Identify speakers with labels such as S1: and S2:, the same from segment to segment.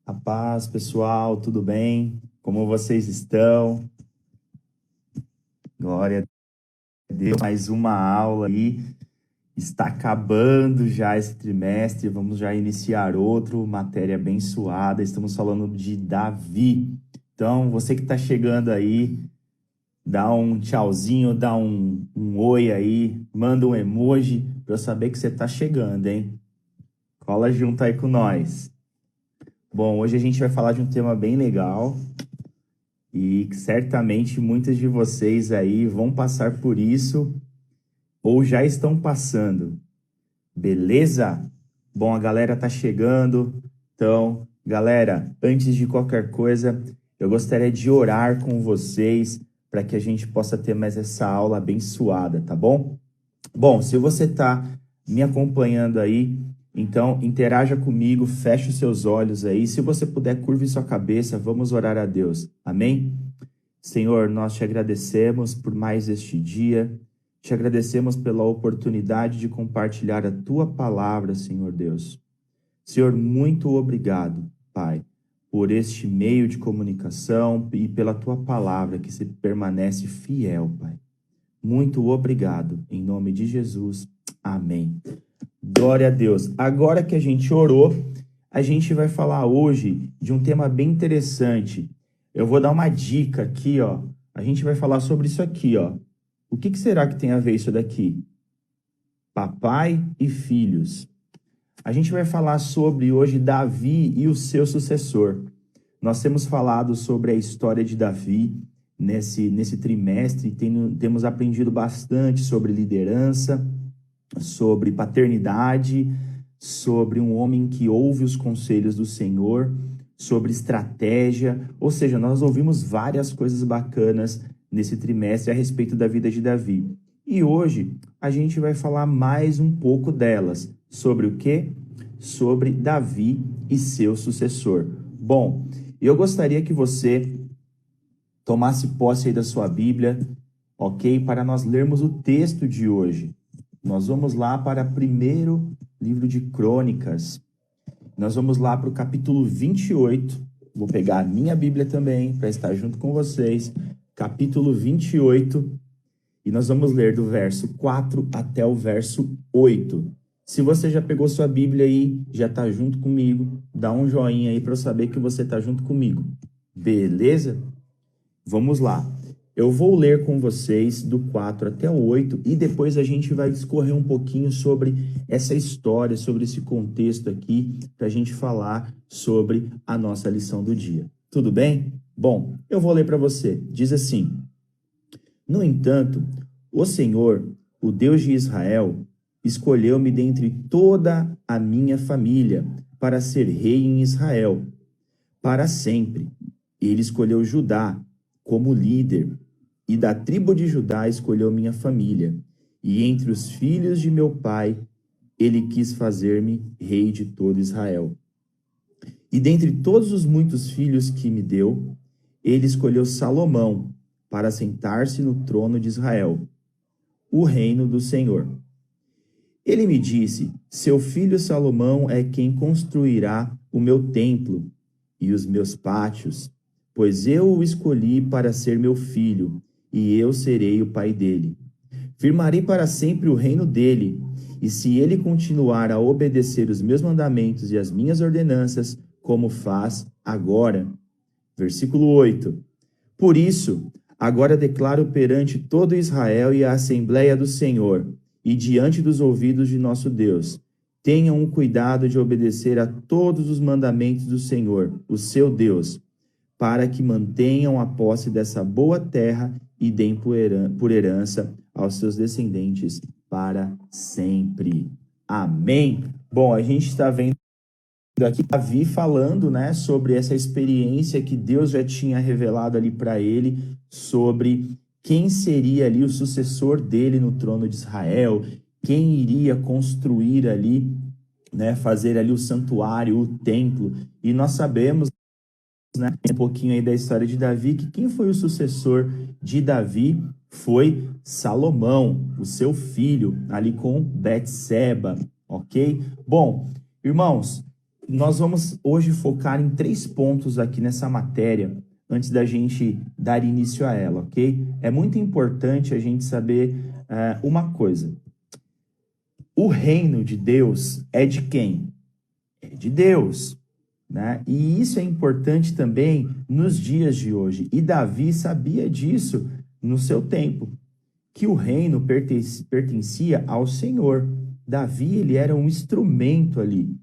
S1: A paz, pessoal, tudo bem? Como vocês estão? Glória a Deus, mais uma aula aí. Está acabando já esse trimestre, vamos já iniciar outro, matéria abençoada. Estamos falando de Davi. Então, você que está chegando aí, dá um tchauzinho, dá um oi aí, manda um emoji para eu saber que você está chegando, hein? Cola junto aí com nós. Bom, hoje a gente vai falar de um tema bem legal e que certamente muitos de vocês aí vão passar por isso ou já estão passando. Beleza? Bom, a galera tá chegando. Então, galera, antes de qualquer coisa, eu gostaria de orar com vocês para que a gente possa ter mais essa aula abençoada, tá bom? Bom, se você tá me acompanhando aí, então interaja comigo, feche os seus olhos aí. Se você puder, curve sua cabeça, vamos orar a Deus. Amém? Senhor, nós te agradecemos por mais este dia. Te agradecemos pela oportunidade de compartilhar a tua palavra, Senhor Deus. Senhor, muito obrigado, Pai, por este meio de comunicação e pela tua palavra que se permanece fiel, Pai. Muito obrigado. Em nome de Jesus. Amém. Glória a Deus. Agora que a gente orou, a gente vai falar hoje de um tema bem interessante. Eu vou dar uma dica aqui, ó. A gente vai falar sobre isso aqui, ó. O que será que tem a ver isso daqui? Papai e filhos. A gente vai falar sobre hoje Davi e o seu sucessor. Nós temos falado sobre a história de Davi nesse trimestre, temos aprendido bastante sobre liderança, sobre paternidade, sobre um homem que ouve os conselhos do Senhor, sobre estratégia, ou seja, nós ouvimos várias coisas bacanas nesse trimestre a respeito da vida de Davi. E hoje a gente vai falar mais um pouco delas. Sobre o quê? Sobre Davi e seu sucessor. Bom, eu gostaria que você tomasse posse aí da sua Bíblia, ok? Para nós lermos o texto de hoje. Nós vamos lá para o primeiro livro de Crônicas. Nós vamos lá para o capítulo 28. Vou pegar a minha Bíblia também para estar junto com vocês. Capítulo 28. E nós vamos ler do verso 4 até o verso 8. Se você já pegou sua Bíblia aí, já está junto comigo, dá um joinha aí para eu saber que você está junto comigo. Beleza? Vamos lá. Eu vou ler com vocês do 4 até o 8 e depois a gente vai discorrer um pouquinho sobre essa história, sobre esse contexto aqui, para a gente falar sobre a nossa lição do dia. Tudo bem? Bom, eu vou ler para você. Diz assim: No entanto, o Senhor, o Deus de Israel, escolheu-me dentre toda a minha família para ser rei em Israel, para sempre. Ele escolheu Judá como líder, e da tribo de Judá escolheu minha família, e entre os filhos de meu pai, ele quis fazer-me rei de todo Israel. E dentre todos os muitos filhos que me deu, ele escolheu Salomão para sentar-se no trono de Israel, o reino do Senhor. Ele me disse: seu filho Salomão é quem construirá o meu templo e os meus pátios, pois eu o escolhi para ser meu filho, e eu serei o pai dele. Firmarei para sempre o reino dele, e se ele continuar a obedecer os meus mandamentos e as minhas ordenanças, como faz agora. Versículo 8. Por isso, agora declaro perante todo Israel e a Assembleia do Senhor, e diante dos ouvidos de nosso Deus: tenham o cuidado de obedecer a todos os mandamentos do Senhor, o seu Deus, para que mantenham a posse dessa boa terra e deem por herança aos seus descendentes para sempre. Amém. Bom, a gente está vendo aqui Davi falando, né, sobre essa experiência que Deus já tinha revelado ali para ele, sobre quem seria ali o sucessor dele no trono de Israel, quem iria construir ali, né, fazer ali o santuário, o templo. E nós sabemos, né, um pouquinho aí da história de Davi, que quem foi o sucessor de Davi foi Salomão, o seu filho, ali com Betseba, ok? Bom, irmãos, nós vamos hoje focar em 3 pontos aqui nessa matéria, antes da gente dar início a ela, ok? É muito importante a gente saber uma coisa. O reino de Deus é de quem? É de Deus, né? E isso é importante também nos dias de hoje. E Davi sabia disso no seu tempo, que o reino pertencia ao Senhor. Davi, ele era um instrumento ali.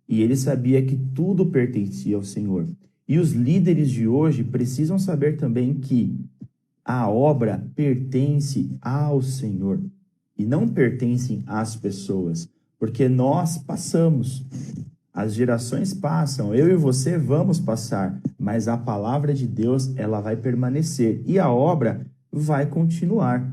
S1: E ele sabia que tudo pertencia ao Senhor. E os líderes de hoje precisam saber também que a obra pertence ao Senhor e não pertence às pessoas, porque nós passamos, as gerações passam, eu e você vamos passar, mas a palavra de Deus, ela vai permanecer e a obra vai continuar.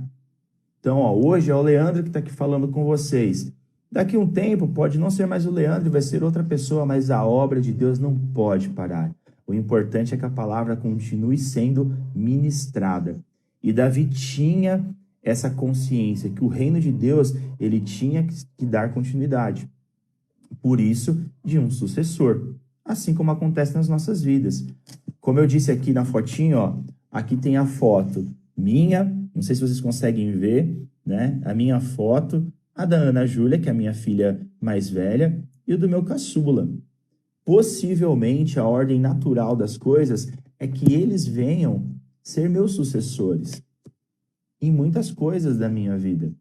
S1: Então, hoje é o Leandro que está aqui falando com vocês. Daqui a um tempo pode não ser mais o Leandro, vai ser outra pessoa, mas a obra de Deus não pode parar. O importante é que a palavra continue sendo ministrada. E Davi tinha essa consciência que o reino de Deus, ele tinha que dar continuidade. Por isso, de um sucessor. Assim como acontece nas nossas vidas. Como eu disse aqui na fotinho, aqui tem a foto minha, não sei se vocês conseguem ver, né? A minha foto, a da Ana Júlia, que é a minha filha mais velha, e o do meu caçula. Possivelmente, a ordem natural das coisas é que eles venham ser meus sucessores em muitas coisas da minha vida.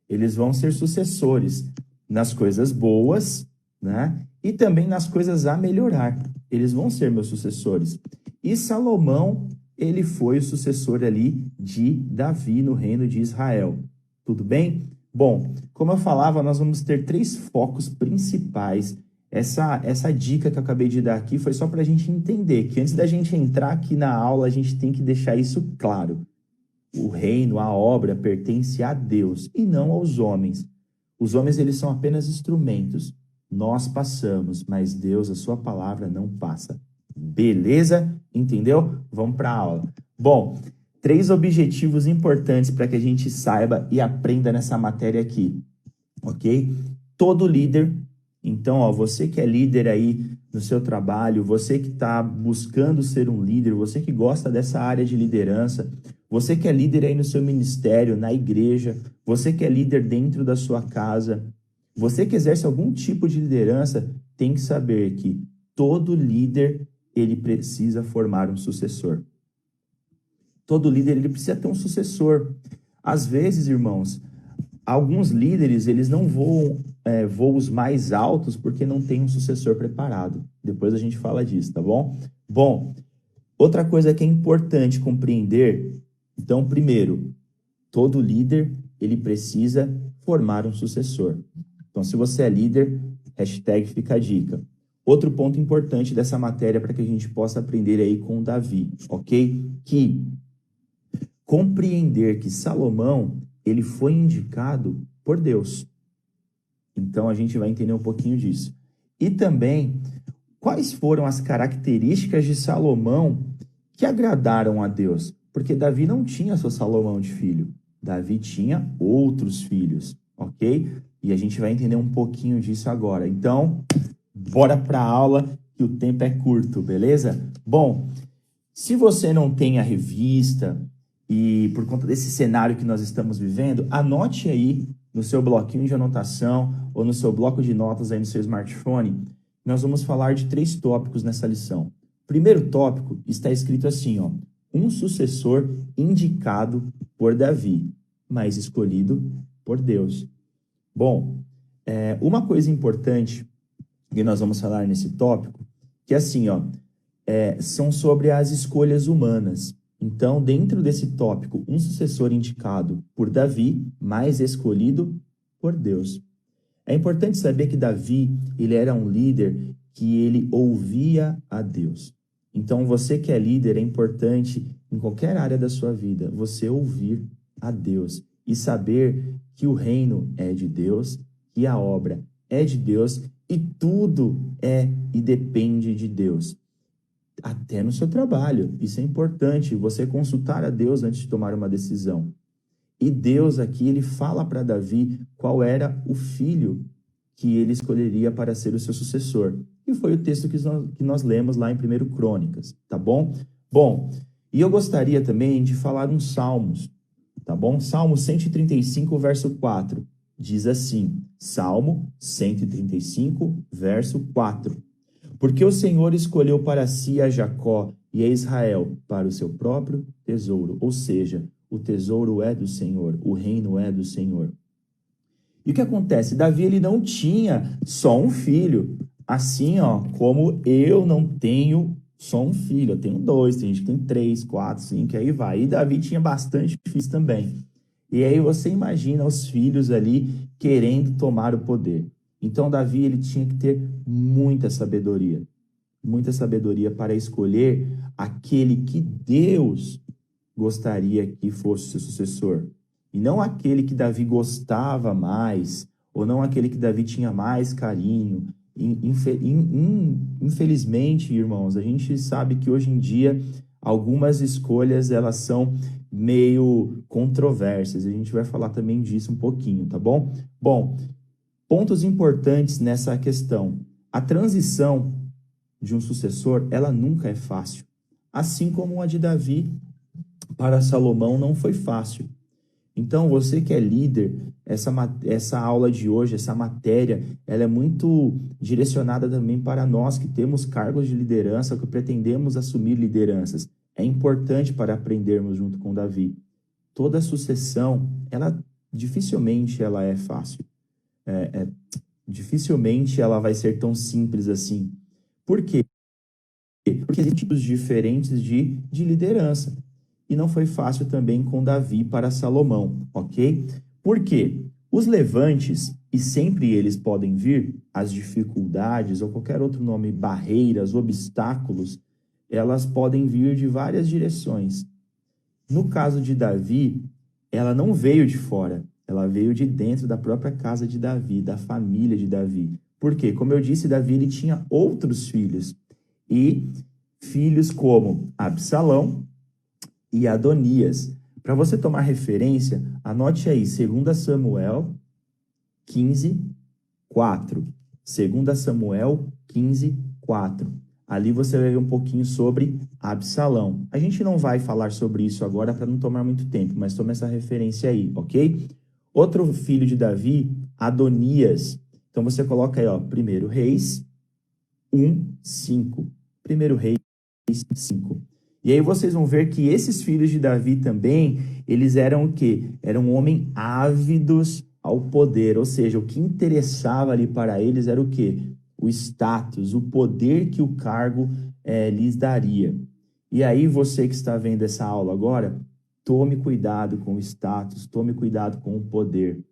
S1: Eles vão ser sucessores nas coisas boas, né? E também nas coisas a melhorar. Eles vão ser meus sucessores. E Salomão, ele foi o sucessor ali de Davi no reino de Israel. Tudo bem? Bom, como eu falava, nós vamos ter 3 focos principais. Essa dica que eu acabei de dar aqui foi só para a gente entender que antes da gente entrar aqui na aula, a gente tem que deixar isso claro. O reino, a obra, pertence a Deus e não aos homens. Os homens, eles são apenas instrumentos. Nós passamos, mas Deus, a sua palavra, não passa. Beleza? Entendeu? Vamos para a aula. Bom, 3 objetivos importantes para que a gente saiba e aprenda nessa matéria aqui, ok? Todo líder, então, você que é líder aí no seu trabalho, você que está buscando ser um líder, você que gosta dessa área de liderança, você que é líder aí no seu ministério, na igreja, você que é líder dentro da sua casa, você que exerce algum tipo de liderança, tem que saber que todo líder, ele precisa formar um sucessor. Todo líder, ele precisa ter um sucessor. Às vezes, irmãos, alguns líderes, eles não voam voos mais altos porque não tem um sucessor preparado. Depois a gente fala disso, tá bom? Bom, outra coisa que é importante compreender, então, primeiro, todo líder, ele precisa formar um sucessor. Então, se você é líder, hashtag fica a dica. Outro ponto importante dessa matéria para que a gente possa aprender aí com Davi, ok? Que compreender que Salomão, ele foi indicado por Deus. Então, a gente vai entender um pouquinho disso. E também, quais foram as características de Salomão que agradaram a Deus? Porque Davi não tinha só Salomão de filho. Davi tinha outros filhos, ok? E a gente vai entender um pouquinho disso agora. Então, bora para a aula, que o tempo é curto, beleza? Bom, se você não tem a revista e por conta desse cenário que nós estamos vivendo, anote aí no seu bloquinho de anotação ou no seu bloco de notas aí no seu smartphone. Nós vamos falar de 3 tópicos nessa lição. O primeiro tópico está escrito assim, um sucessor indicado por Davi, mas escolhido por Deus. Bom, uma coisa importante que nós vamos falar nesse tópico, que é assim, são sobre as escolhas humanas. Então, dentro desse tópico, um sucessor indicado por Davi, mas escolhido por Deus. É importante saber que Davi, ele era um líder que ele ouvia a Deus. Então, você que é líder, é importante, em qualquer área da sua vida, você ouvir a Deus e saber que o reino é de Deus, que a obra é de Deus e tudo é e depende de Deus. Até no seu trabalho. Isso é importante, você consultar a Deus antes de tomar uma decisão. E Deus aqui, ele fala para Davi qual era o filho que ele escolheria para ser o seu sucessor. E foi o texto que nós lemos lá em 1 Crônicas, tá bom? Bom, e eu gostaria também de falar uns salmos, tá bom? Salmo 135, verso 4, diz assim, Salmo 135, verso 4. Porque o Senhor escolheu para si a Jacó e a Israel para o seu próprio tesouro. Ou seja, o tesouro é do Senhor, o reino é do Senhor. E o que acontece? Davi, ele não tinha só um filho. Assim, como eu não tenho só um filho, eu tenho dois, tem gente que tem 3, 4, 5, aí vai. E Davi tinha bastante filhos também. E aí você imagina os filhos ali querendo tomar o poder. Então, Davi, ele tinha que ter muita sabedoria para escolher aquele que Deus gostaria que fosse seu sucessor. E não aquele que Davi gostava mais, ou não aquele que Davi tinha mais carinho. Infelizmente, irmãos, a gente sabe que hoje em dia algumas escolhas elas são meio controversas. A gente vai falar também disso um pouquinho, tá bom? Bom, pontos importantes nessa questão. A transição de um sucessor, ela nunca é fácil. Assim como a de Davi para Salomão não foi fácil. Então, você que é líder, essa aula de hoje, essa matéria, ela é muito direcionada também para nós que temos cargos de liderança, que pretendemos assumir lideranças. É importante para aprendermos junto com Davi. Toda sucessão, dificilmente ela é fácil. Dificilmente ela vai ser tão simples assim. Por quê? Porque existem tipos diferentes de liderança. E não foi fácil também com Davi para Salomão, ok? Por quê? Os levantes, e sempre eles podem vir, as dificuldades ou qualquer outro nome, barreiras, obstáculos, elas podem vir de várias direções. No caso de Davi, ela não veio de fora, ela veio de dentro da própria casa de Davi, da família de Davi. Por quê? Como eu disse, Davi ele tinha outros filhos, e filhos como Absalão e Adonias. Para você tomar referência, anote aí 2 Samuel 15, 4. 2 Samuel 15, 4. Ali você vai ver um pouquinho sobre Absalão. A gente não vai falar sobre isso agora para não tomar muito tempo, mas toma essa referência aí, ok? Outro filho de Davi, Adonias. Então você coloca aí, 1 Reis 1, 5. 1 Reis 5. E aí vocês vão ver que esses filhos de Davi também, eles eram o quê? Eram homens ávidos ao poder, ou seja, o que interessava ali para eles era o quê? O status, o poder que o cargo lhes daria. E aí você que está vendo essa aula agora, tome cuidado com o status, tome cuidado com o poder.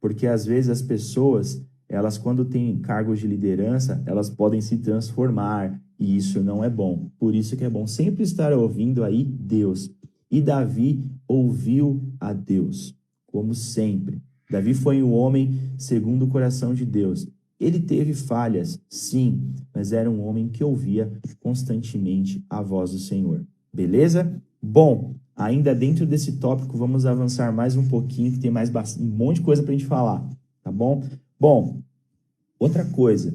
S1: Porque às vezes as pessoas, elas quando têm cargos de liderança, elas podem se transformar, e isso não é bom. Por isso que é bom sempre estar ouvindo aí Deus. E Davi ouviu a Deus, como sempre. Davi foi um homem segundo o coração de Deus. Ele teve falhas, sim, mas era um homem que ouvia constantemente a voz do Senhor. Beleza? Bom, ainda dentro desse tópico, vamos avançar mais um pouquinho, que tem mais um monte de coisa para a gente falar, tá bom? Bom, outra coisa,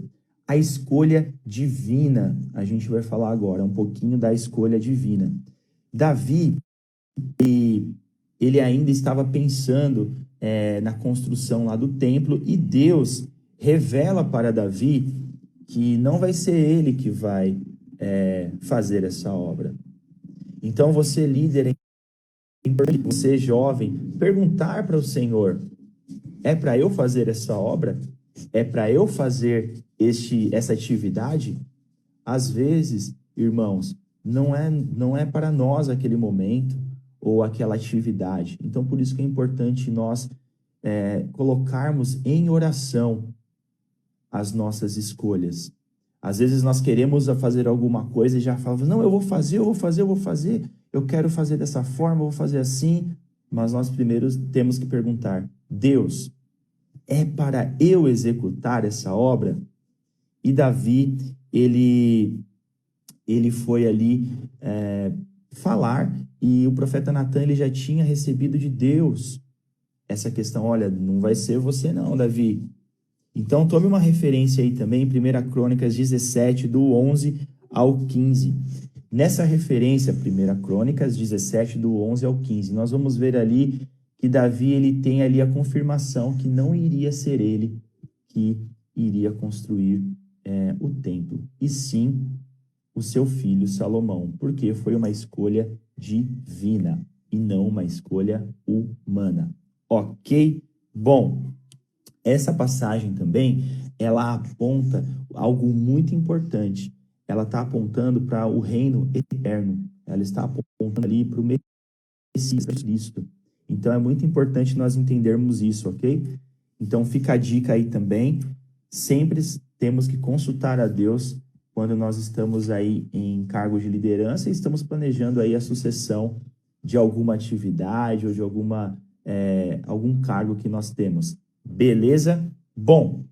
S1: a escolha divina. A gente vai falar agora um pouquinho da escolha divina. Davi, ele ainda estava pensando na construção lá do templo, e Deus revela para Davi que não vai ser ele que vai fazer essa obra. Então, você líder, você jovem, perguntar para o Senhor, é para eu fazer essa obra? É para eu fazer essa atividade? Às vezes, irmãos, não é para nós aquele momento ou aquela atividade. Então, por isso que é importante nós colocarmos em oração as nossas escolhas. Às vezes nós queremos fazer alguma coisa e já falamos, não, eu vou fazer, eu quero fazer dessa forma, eu vou fazer assim, mas nós primeiro temos que perguntar, Deus, é para eu executar essa obra? E Davi, ele foi ali falar, e o profeta Natan, ele já tinha recebido de Deus essa questão, olha, não vai ser você não, Davi. Então, tome uma referência aí também, 1 Crônicas 17, do 11 ao 15. Nessa referência, 1 Crônicas 17, do 11 ao 15, nós vamos ver ali que Davi ele tem ali a confirmação que não iria ser ele que iria construir o templo, e sim o seu filho Salomão, porque foi uma escolha divina e não uma escolha humana. Ok? Bom, essa passagem também, ela aponta algo muito importante. Ela está apontando para o reino eterno. Ela está apontando ali para o Messias Cristo. Então, é muito importante nós entendermos isso, ok? Então, fica a dica aí também. Sempre temos que consultar a Deus quando nós estamos aí em cargos de liderança e estamos planejando aí a sucessão de alguma atividade ou de algum cargo que nós temos. Beleza? Bom,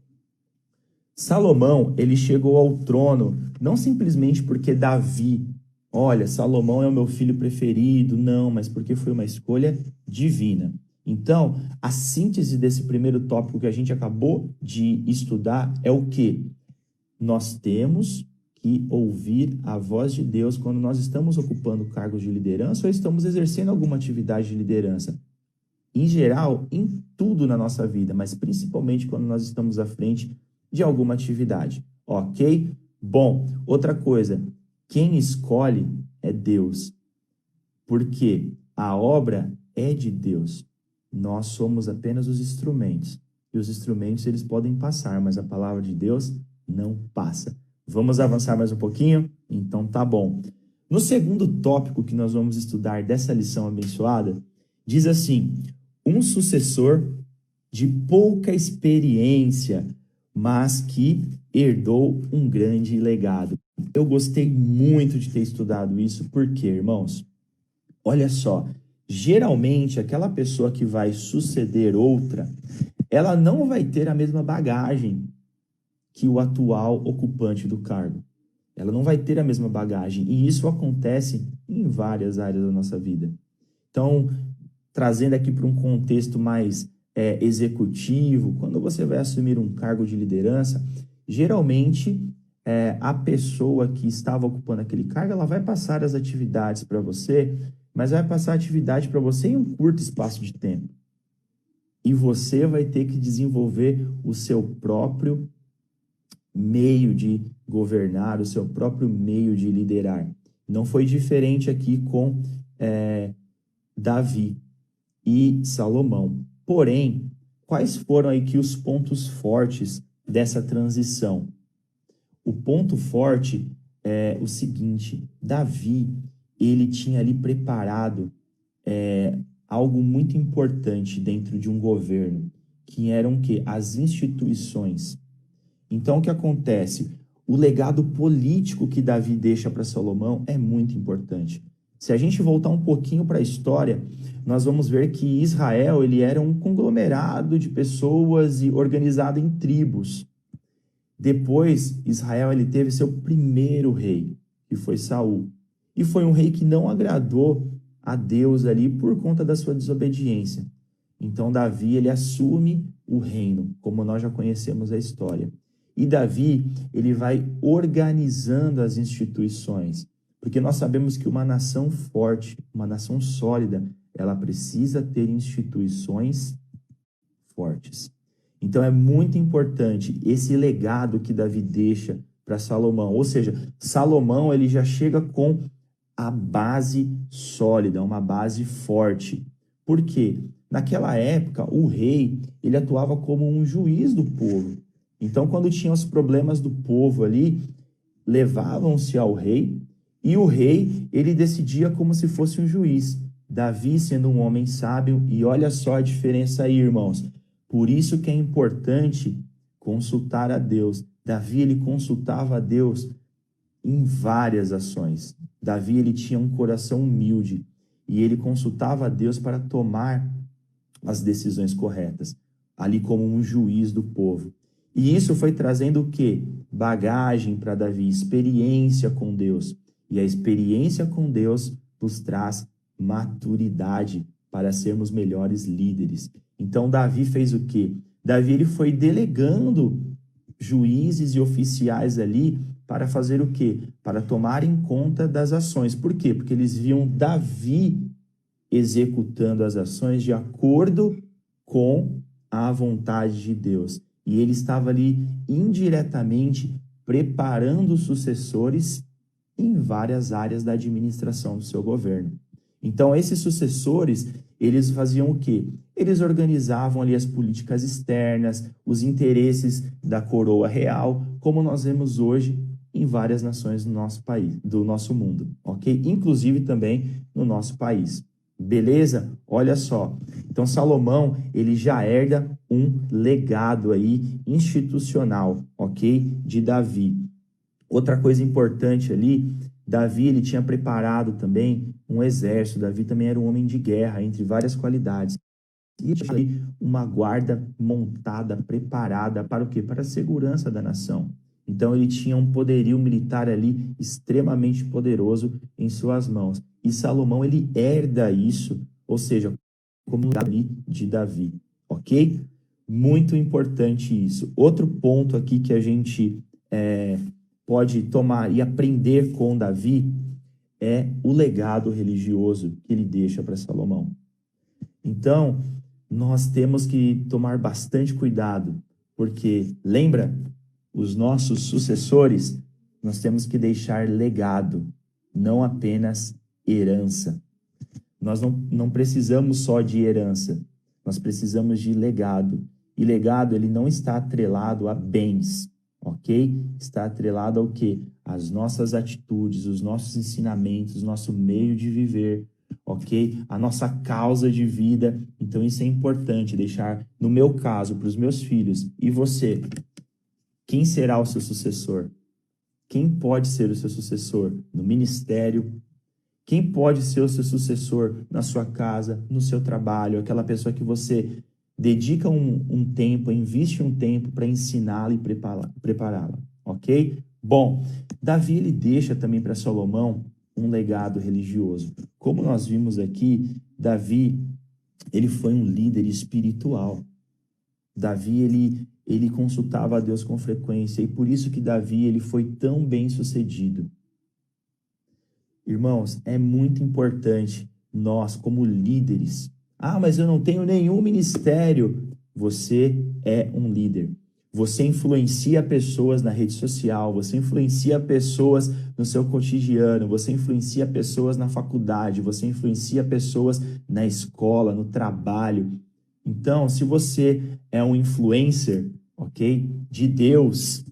S1: Salomão, ele chegou ao trono não simplesmente porque Davi, olha, Salomão é o meu filho preferido, não, mas porque foi uma escolha divina. Então, a síntese desse primeiro tópico que a gente acabou de estudar é o quê? Nós temos que ouvir a voz de Deus quando nós estamos ocupando cargos de liderança ou estamos exercendo alguma atividade de liderança. Em geral, em tudo na nossa vida, mas principalmente quando nós estamos à frente de alguma atividade. Ok? Bom, outra coisa, quem escolhe é Deus, porque a obra é de Deus. Nós somos apenas os instrumentos, e os instrumentos eles podem passar, mas a palavra de Deus não passa. Vamos avançar mais um pouquinho? Então tá bom. No segundo tópico que nós vamos estudar dessa lição abençoada, diz assim: um sucessor de pouca experiência, mas que herdou um grande legado. Eu gostei muito de ter estudado isso, porque, irmãos, olha só, geralmente aquela pessoa que vai suceder outra, ela não vai ter a mesma bagagem que o atual ocupante do cargo. Ela não vai ter a mesma bagagem, e isso acontece em várias áreas da nossa vida. Então, trazendo aqui para um contexto mais executivo, quando você vai assumir um cargo de liderança, geralmente a pessoa que estava ocupando aquele cargo, ela vai passar as atividades para você, mas vai passar a atividade para você em um curto espaço de tempo. E você vai ter que desenvolver o seu próprio meio de governar, o seu próprio meio de liderar. Não foi diferente aqui com Davi e Salomão. Porém, quais foram aí que os pontos fortes dessa transição? O ponto forte é o seguinte: Davi, ele tinha ali preparado algo muito importante dentro de um governo, que eram o quê? As instituições. Então, o que acontece? O legado político que Davi deixa para Salomão é muito importante. Se a gente voltar um pouquinho para a história, nós vamos ver que Israel ele era um conglomerado de pessoas e organizado em tribos. Depois, Israel ele teve seu primeiro rei, que foi Saul. E foi um rei que não agradou a Deus ali por conta da sua desobediência. Então, Davi ele assume o reino, como nós já conhecemos a história. E Davi, ele vai organizando as instituições, porque nós sabemos que uma nação forte, uma nação sólida, ela precisa ter instituições fortes. Então é muito importante esse legado que Davi deixa para Salomão, ou seja, Salomão ele já chega com a base sólida, uma base forte. Por quê? Naquela época, o rei, ele atuava como um juiz do povo. Então, quando tinham os problemas do povo ali, levavam-se ao rei, e o rei, ele decidia como se fosse um juiz. Davi sendo um homem sábio, e olha só a diferença aí, irmãos. Por isso que é importante consultar a Deus. Davi, ele consultava a Deus em várias ações. Davi, ele tinha um coração humilde, e ele consultava a Deus para tomar as decisões corretas, ali como um juiz do povo. E isso foi trazendo o quê? Bagagem para Davi, experiência com Deus. E a experiência com Deus nos traz maturidade para sermos melhores líderes. Então, Davi fez o quê? Davi ele foi delegando juízes e oficiais ali para fazer o quê? Para tomarem conta das ações. Por quê? Porque eles viam Davi executando as ações de acordo com a vontade de Deus. E ele estava ali indiretamente preparando os sucessores em várias áreas da administração do seu governo. Então, esses sucessores, eles faziam o quê? Eles organizavam ali as políticas externas, os interesses da coroa real, como nós vemos hoje em várias nações do nosso país, do nosso mundo, ok? Inclusive também no nosso país. Beleza? Olha só. Então, Salomão, ele já herda um legado aí institucional, ok? De Davi. Outra coisa importante ali, Davi, ele tinha preparado também um exército. Davi também era um homem de guerra, entre várias qualidades. E tinha ali uma guarda montada, preparada para o quê? Para a segurança da nação. Então, ele tinha um poderio militar ali extremamente poderoso em suas mãos. E Salomão, ele herda isso, ou seja, como ali de Davi, ok? Muito importante isso. Outro ponto aqui que a gente pode tomar e aprender com Davi é o legado religioso que ele deixa para Salomão. Então, nós temos que tomar bastante cuidado, porque, lembra, os nossos sucessores, nós temos que deixar legado, não apenas herança. Nós não precisamos só de herança, nós precisamos de legado. E legado, ele não está atrelado a bens, ok? Está atrelado ao quê? As nossas atitudes, os nossos ensinamentos, nosso meio de viver, ok? A nossa causa de vida. Então, isso é importante deixar, no meu caso, para os meus filhos. E você? Quem será o seu sucessor? Quem pode ser o seu sucessor no ministério? Quem pode ser o seu sucessor na sua casa, no seu trabalho? Aquela pessoa que você dedica um tempo, investe um tempo para ensiná-la e prepará-la, ok? Bom, Davi, ele deixa também para Salomão um legado religioso. Como nós vimos aqui, Davi, ele foi um líder espiritual. Davi, ele consultava a Deus com frequência, e por isso que Davi, ele foi tão bem sucedido. Irmãos, é muito importante nós, como líderes. Ah, mas eu não tenho nenhum ministério. Você é um líder. Você influencia pessoas na rede social, você influencia pessoas no seu cotidiano, você influencia pessoas na faculdade, você influencia pessoas na escola, no trabalho. Então, se você é um influencer, ok, de Deus,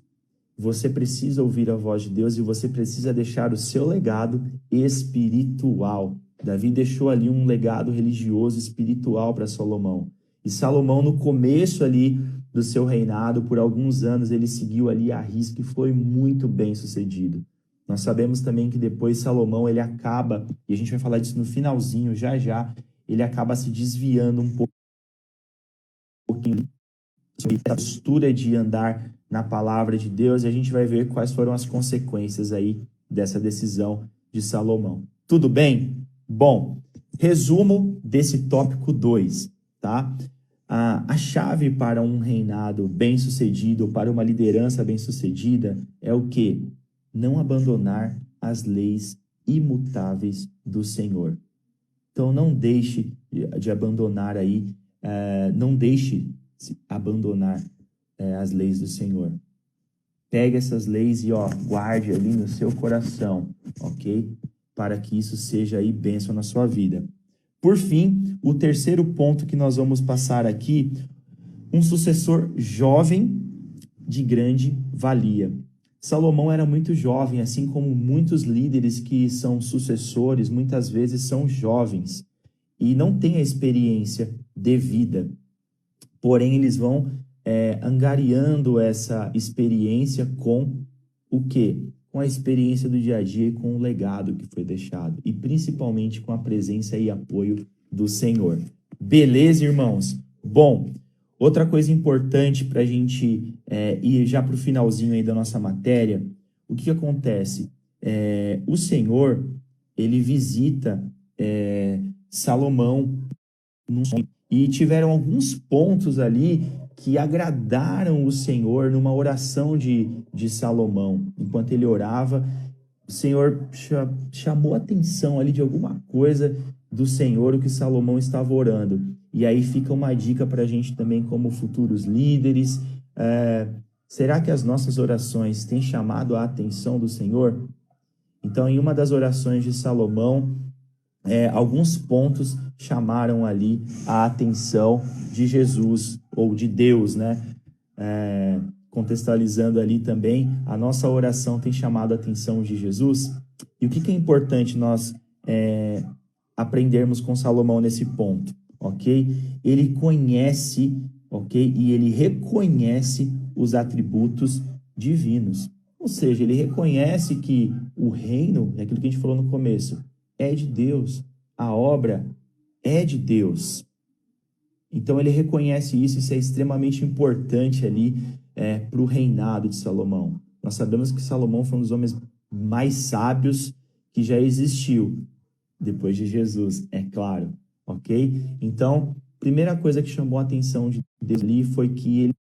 S1: você precisa ouvir a voz de Deus e você precisa deixar o seu legado espiritual. Davi deixou ali um legado religioso espiritual para Salomão. E Salomão, no começo ali do seu reinado, por alguns anos, ele seguiu ali a risca e foi muito bem sucedido. Nós sabemos também que depois Salomão, ele acaba, e a gente vai falar disso no finalzinho, já já, ele acaba se desviando um pouquinho sobre a postura de andar na palavra de Deus, e a gente vai ver quais foram as consequências aí dessa decisão de Salomão. Tudo bem? Bom, resumo desse tópico 2, tá? A chave para um reinado bem-sucedido, para uma liderança bem-sucedida, é o quê? Não abandonar as leis imutáveis do Senhor. Então, não deixe de abandonar aí, não deixe de abandonar as leis do Senhor. Pegue essas leis e guarde ali no seu coração, ok? Para que isso seja aí bênção na sua vida. Por fim, o terceiro ponto que nós vamos passar aqui, um sucessor jovem de grande valia. Salomão era muito jovem, assim como muitos líderes que são sucessores, muitas vezes são jovens e não têm a experiência devida. Porém, eles vão angariando essa experiência com o quê? Com a experiência do dia a dia e com o legado que foi deixado. E principalmente com a presença e apoio do Senhor. Beleza, irmãos? Bom, outra coisa importante para a gente ir já para o finalzinho aí da nossa matéria, o que acontece? O Senhor, ele visita Salomão num sonho, e tiveram alguns pontos ali que agradaram o Senhor numa oração de Salomão. Enquanto ele orava, o Senhor chamou a atenção ali de alguma coisa do Senhor, o que Salomão estava orando. E aí fica uma dica para a gente também como futuros líderes. Será que as nossas orações têm chamado a atenção do Senhor? Então, em uma das orações de Salomão, alguns pontos chamaram ali a atenção de Jesus, ou de Deus, né? Contextualizando ali também, a nossa oração tem chamado a atenção de Jesus. E o que é importante nós aprendermos com Salomão nesse ponto, ok? Ele conhece, ok? E ele reconhece os atributos divinos. Ou seja, ele reconhece que o reino, é aquilo que a gente falou no começo, é de Deus. A obra é de Deus. Então ele reconhece isso é extremamente importante ali para o reinado de Salomão. Nós sabemos que Salomão foi um dos homens mais sábios que já existiu, depois de Jesus, é claro, ok? Então, primeira coisa que chamou a atenção de Deus ali foi que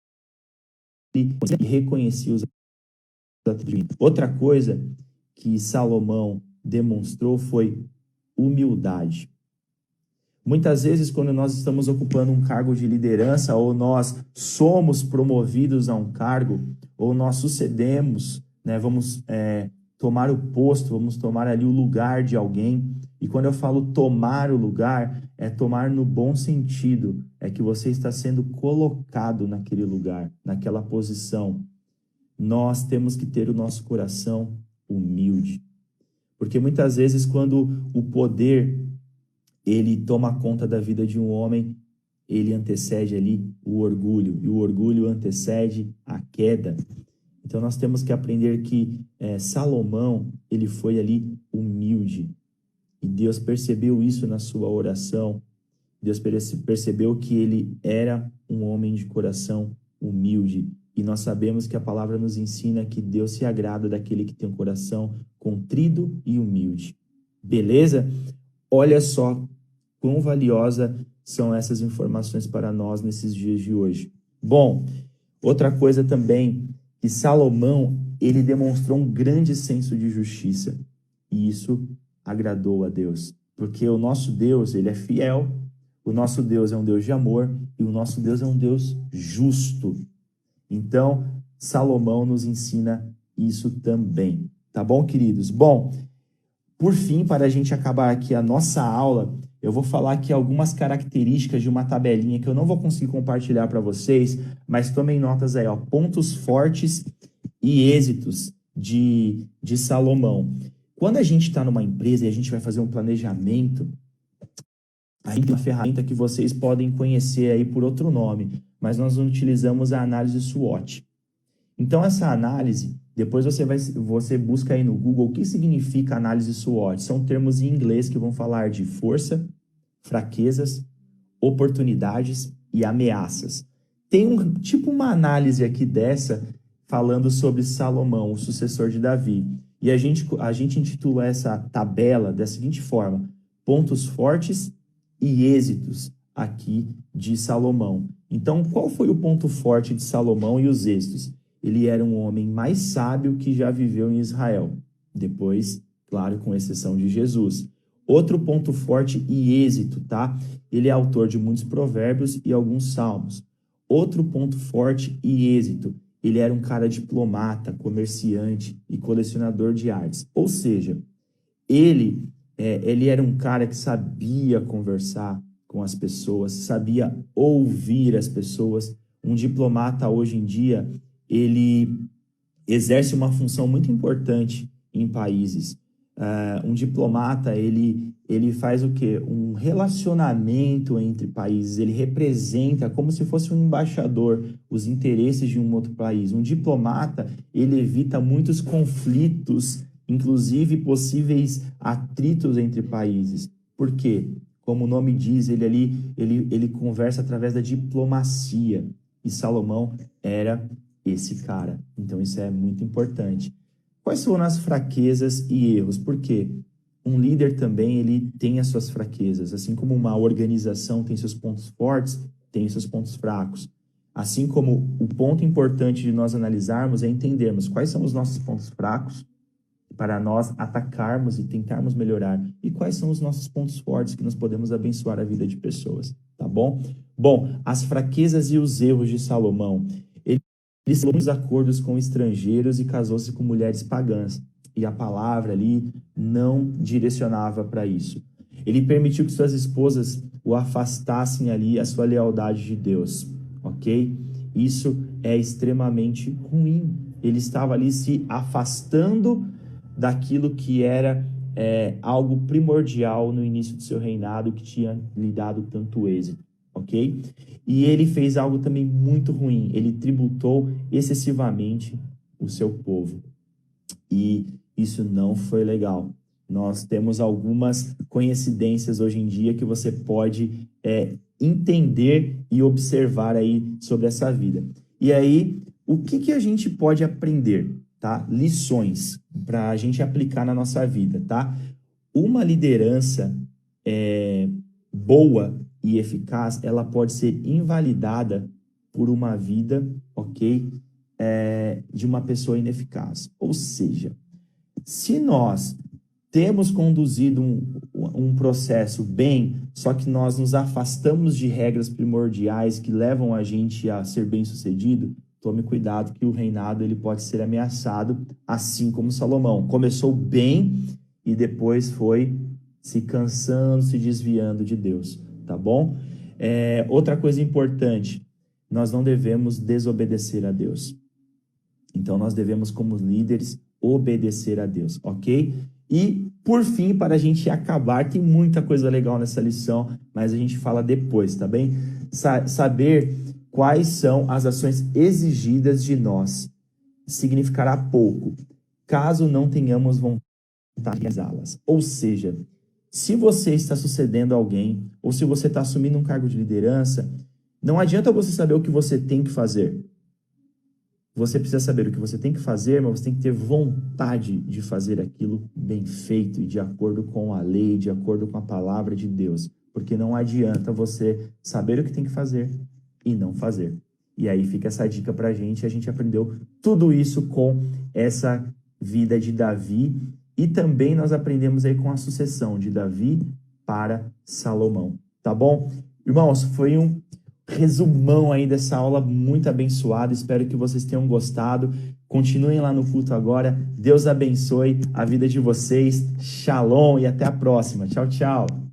S1: ele reconhecia os atributos. Outra coisa que Salomão demonstrou foi humildade. Muitas vezes, quando nós estamos ocupando um cargo de liderança, ou nós somos promovidos a um cargo, ou nós sucedemos, né, vamos tomar o posto, vamos tomar ali o lugar de alguém. E quando eu falo tomar o lugar, é tomar no bom sentido, é que você está sendo colocado naquele lugar, naquela posição. Nós temos que ter o nosso coração humilde. Porque muitas vezes, quando o poder ele toma conta da vida de um homem, ele antecede ali o orgulho, e o orgulho antecede a queda. Então nós temos que aprender que Salomão, ele foi ali humilde, e Deus percebeu isso na sua oração. Deus percebeu que ele era um homem de coração humilde, e nós sabemos que a palavra nos ensina que Deus se agrada daquele que tem um coração contrido e humilde. Beleza? Olha só quão valiosa são essas informações para nós nesses dias de hoje. Bom, outra coisa também, que Salomão, ele demonstrou um grande senso de justiça. E isso agradou a Deus. Porque o nosso Deus, ele é fiel, o nosso Deus é um Deus de amor, e o nosso Deus é um Deus justo. Então, Salomão nos ensina isso também. Tá bom, queridos? Bom, por fim, para a gente acabar aqui a nossa aula, eu vou falar aqui algumas características de uma tabelinha que eu não vou conseguir compartilhar para vocês, mas tomem notas aí, ó, pontos fortes e êxitos de Salomão. Quando a gente está numa empresa e a gente vai fazer um planejamento, aí tem uma ferramenta que vocês podem conhecer aí por outro nome, mas nós utilizamos a análise SWOT. Então, essa análise, depois você busca aí no Google o que significa análise SWOT. São termos em inglês que vão falar de força, fraquezas, oportunidades e ameaças. Tem uma análise aqui dessa falando sobre Salomão, o sucessor de Davi. E a gente intitula essa tabela da seguinte forma: pontos fortes e êxitos aqui de Salomão. Então, qual foi o ponto forte de Salomão e os êxitos? Ele era um homem mais sábio que já viveu em Israel. Depois, claro, com exceção de Jesus. Outro ponto forte e êxito, tá? Ele é autor de muitos provérbios e alguns salmos. Outro ponto forte e êxito, ele era um cara diplomata, comerciante e colecionador de artes. Ou seja, ele era um cara que sabia conversar com as pessoas, sabia ouvir as pessoas. Um diplomata hoje em dia, ele exerce uma função muito importante em países. Um diplomata, ele faz o quê? Um relacionamento entre países, ele representa como se fosse um embaixador os interesses de um outro país. Um diplomata, ele evita muitos conflitos, inclusive possíveis atritos entre países. Por quê? Como o nome diz, ele conversa através da diplomacia. E Salomão era esse cara. Então, isso é muito importante. Quais foram as fraquezas e erros? Por quê? um líder também, ele tem as suas fraquezas. Assim como uma organização tem seus pontos fortes, tem seus pontos fracos. Assim como o ponto importante de nós analisarmos é entendermos quais são os nossos pontos fracos para nós atacarmos e tentarmos melhorar. E quais são os nossos pontos fortes que nós podemos abençoar a vida de pessoas, tá bom? Bom, as fraquezas e os erros de Salomão. Ele fez muitos acordos com estrangeiros e casou-se com mulheres pagãs. E a palavra ali não direcionava para isso. Ele permitiu que suas esposas o afastassem ali a sua lealdade de Deus, ok? Isso é extremamente ruim. Ele estava ali se afastando daquilo que era algo primordial no início do seu reinado, que tinha lhe dado tanto êxito, ok? E ele fez algo também muito ruim. Ele tributou excessivamente o seu povo. E isso não foi legal. Nós temos algumas coincidências hoje em dia que você pode entender e observar aí sobre essa vida. E aí, o que a gente pode aprender, tá? Lições para a gente aplicar na nossa vida, tá? Uma liderança boa e eficaz, ela pode ser invalidada por uma vida, ok? De uma pessoa ineficaz. Ou seja, se nós temos conduzido um processo bem, só que nós nos afastamos de regras primordiais que levam a gente a ser bem-sucedido, tome cuidado que o reinado ele pode ser ameaçado, assim como Salomão. Começou bem e depois foi se cansando, se desviando de Deus, tá bom? Outra coisa importante, nós não devemos desobedecer a Deus. Então, nós devemos, como líderes, obedecer a Deus, ok? E, por fim, para a gente acabar, tem muita coisa legal nessa lição, mas a gente fala depois, tá bem? Saber quais são as ações exigidas de nós significará pouco, caso não tenhamos vontade de realizá-las. Ou seja, se você está sucedendo alguém, ou se você está assumindo um cargo de liderança, não adianta você saber o que você tem que fazer. Você precisa saber o que você tem que fazer, mas você tem que ter vontade de fazer aquilo bem feito e de acordo com a lei, de acordo com a palavra de Deus. Porque não adianta você saber o que tem que fazer e não fazer. E aí fica essa dica pra gente. A gente aprendeu tudo isso com essa vida de Davi e também nós aprendemos aí com a sucessão de Davi para Salomão. Tá bom? Irmãos, foi um resumão aí dessa aula muito abençoada. Espero que vocês tenham gostado. Continuem lá no culto agora. Deus abençoe a vida de vocês. Shalom e até a próxima. Tchau, tchau.